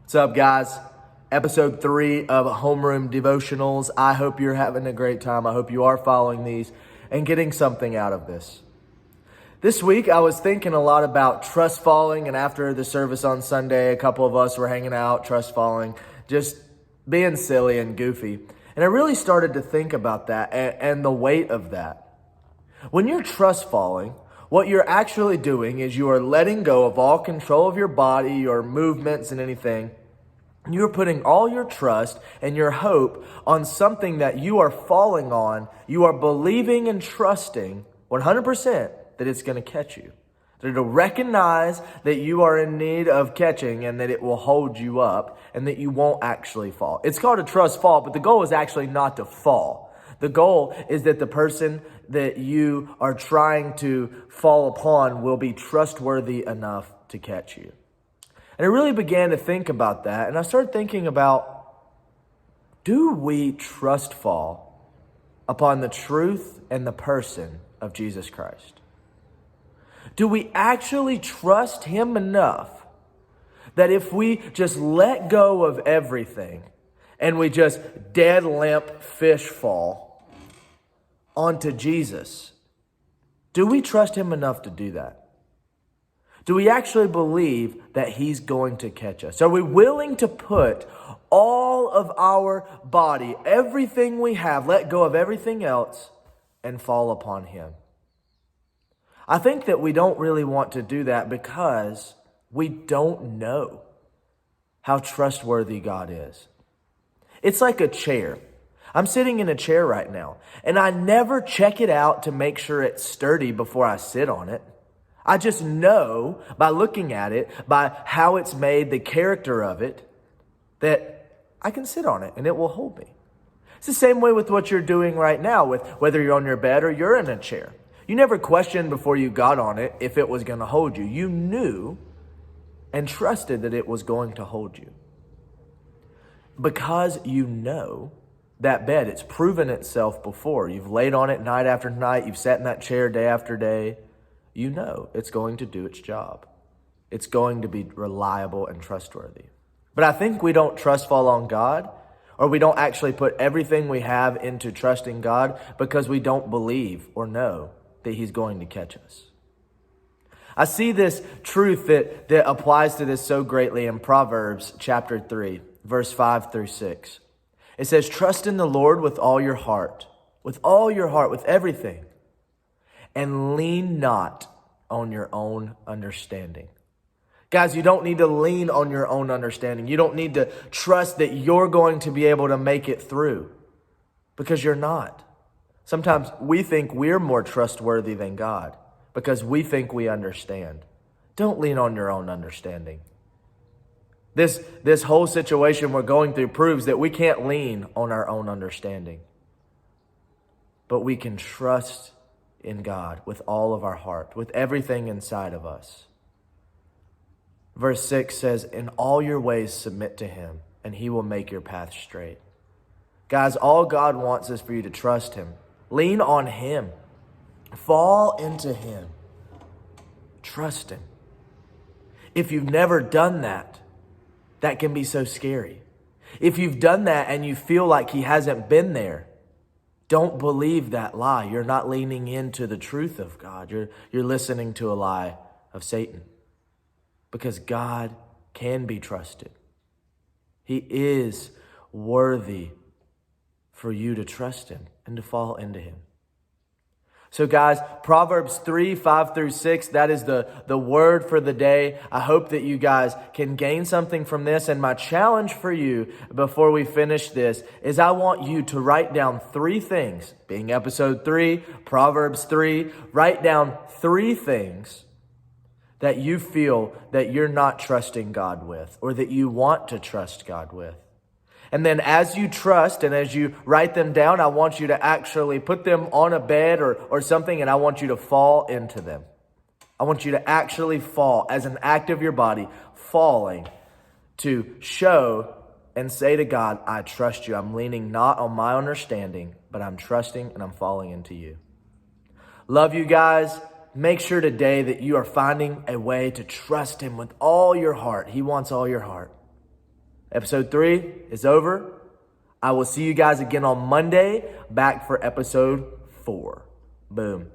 What's up, guys? Episode 3 of Homeroom Devotionals. I hope you're having a great time. I hope you are following these and getting something out of this. This week, I was thinking a lot about trust falling, and after the service on Sunday, a couple of us were hanging out, trust falling, just being silly and goofy. And I really started to think about that and the weight of that. When you're trust falling, what you're actually doing is you are letting go of all control of your body, your movements, and anything. You're putting all your trust and your hope on something that you are falling on. You are believing and trusting 100% that it's going to catch you. That it'll recognize that you are in need of catching and that it will hold you up and that you won't actually fall. It's called a trust fall, but the goal is actually not to fall. The goal is that the person that you are trying to fall upon will be trustworthy enough to catch you. And I really began to think about that. And I started thinking about, do we trust fall upon the truth and the person of Jesus Christ? Do we actually trust him enough that if we just let go of everything and we just dead limp fish fall onto Jesus, do we trust him enough to do that? Do we actually believe that he's going to catch us? Are we willing to put all of our body, everything we have, let go of everything else and fall upon him? I think that we don't really want to do that because we don't know how trustworthy God is. It's like a chair. I'm sitting in a chair right now, and I never check it out to make sure it's sturdy before I sit on it. I just know by looking at it, by how it's made, the character of it, that I can sit on it and it will hold me. It's the same way with what you're doing right now, with whether you're on your bed or you're in a chair. You never questioned before you got on it if it was going to hold you. You knew and trusted that it was going to hold you. Because you know that bed, it's proven itself before. You've laid on it night after night. You've sat in that chair day after day. You know it's going to do its job. It's going to be reliable and trustworthy. But I think we don't trust fall on God, or we don't actually put everything we have into trusting God because we don't believe or know that he's going to catch us. I see this truth that applies to this so greatly in Proverbs chapter 3, verse 5 through 6. It says, trust in the Lord with all your heart, with everything, and lean not on your own understanding. Guys, you don't need to lean on your own understanding. You don't need to trust that you're going to be able to make it through, because you're not. Sometimes we think we're more trustworthy than God because we think we understand. Don't lean on your own understanding. This whole situation we're going through proves that we can't lean on our own understanding, but we can trust in God with all of our heart, with everything inside of us. Verse 6 says, in all your ways submit to him, and he will make your path straight. Guys, all God wants is for you to trust him. Lean on him. Fall into him. Trust him. If you've never done that, that can be so scary. If you've done that and you feel like he hasn't been there, don't believe that lie. You're not leaning into the truth of God. You're listening to a lie of Satan. Because God can be trusted. He is worthy for you to trust him and to fall into him. So guys, Proverbs 3, 5 through 6, that is the word for the day. I hope that you guys can gain something from this. And my challenge for you before we finish this is I want you to write down 3 things, being episode 3, Proverbs 3, write down 3 things that you feel that you're not trusting God with, or that you want to trust God with. And then as you trust and as you write them down, I want you to actually put them on a bed or something, and I want you to fall into them. I want you to actually fall as an act of your body, falling to show and say to God, I trust you. I'm leaning not on my understanding, but I'm trusting and I'm falling into you. Love you guys. Make sure today that you are finding a way to trust him with all your heart. He wants all your heart. Episode 3 is over. I will see you guys again on Monday, back for episode 4. Boom.